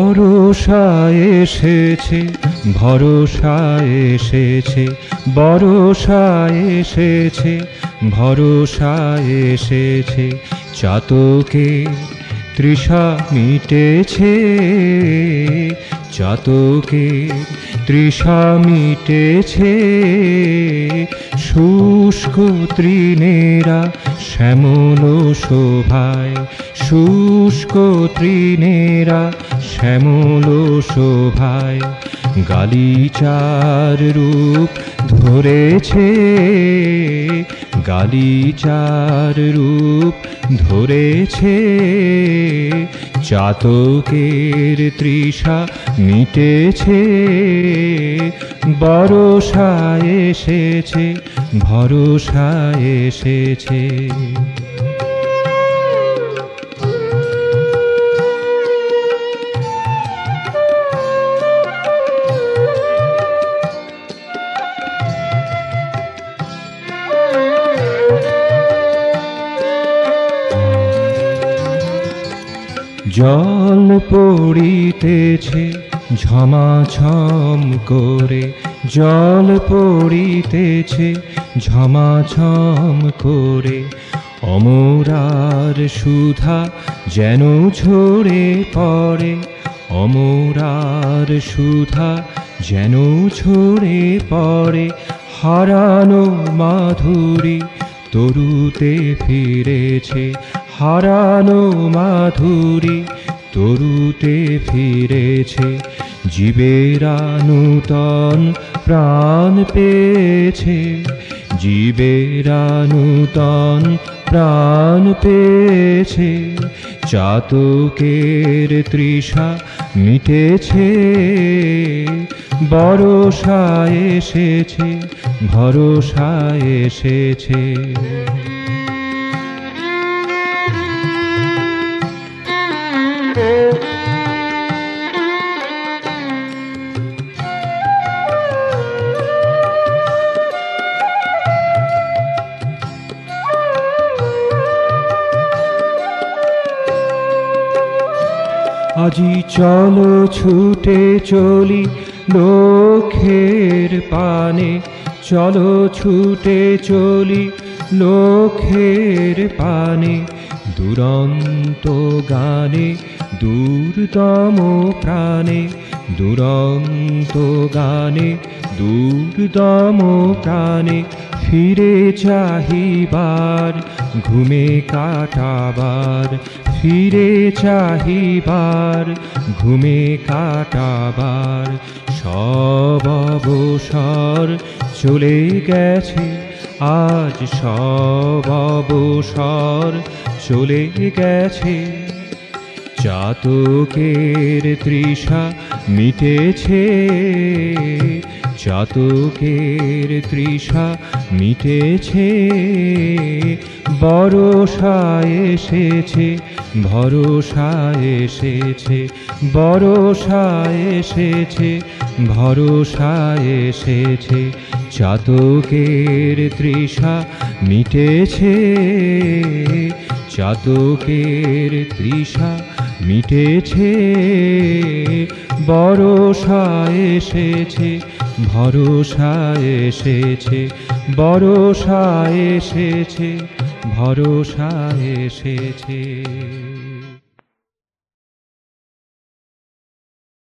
বর্ষা এসেছে, ভরসা এসেছে, বর্ষা এসেছে, ভরসা এসেছে। চাতকের তৃষা মিটেছে, চাতকের তৃষা মিটেছে। শুষ্ক তৃণেরা শ্যামল শোভায়, শুষ্ক তৃণেরা শ্যামল শোভায়। গালিচার রূপ ধরেছে, গালিচার রূপ ধরেছে। চাতকের তৃষা মিটেছে, বর্ষা এসেছে, ভরসা এসেছে। জল পড়িতেছে ঝমাঝম করে, জল পড়িতেছে ঝমাঝম করে। অমরার সুধা যেন ঝরে পড়ে, অমরার সুধা যেন ঝরে পড়ে। হারানো মাধুরী তরুতে ফিরেছে, হারানো মাধুরী তরুতে ফিরেছে। জীবেরা নূতন প্রাণ পেয়েছে, জীবেরা নূতন প্রাণ পেয়েছে। চাতকের তৃষা মিটেছে, বর্ষা এসেছে, ভরসা এসেছে। আজি চলো ছুটে চলি লক্ষ্যের পানে, চলো ছুটে চলি লক্ষ্যের পানে। দুরন্ত গানে দূরতম প্রাণে, দুরন্ত গানে দূরতম প্রাণে। ফিরে চাহিবার ঘুমে কাটাবার, ফিরে চাহিবার ঘুমে কাটাবার। সব অবসর চলে গেছে আজ, সব অবসর চলে গেছে। চাতকের তৃষা মিটেছে, চাতকের তৃষা মিটেছে। বর্ষা এসেছে, ভরসা এসেছে, বর্ষা এসেছে, ভরসা এসেছে। চাতকের তৃষা মিটেছে, চাতকের তৃষা মিটেছে। বর্ষা এসেছে, ভরসা এসেছে, বর্ষা এসেছে, ভরসা এসেছে।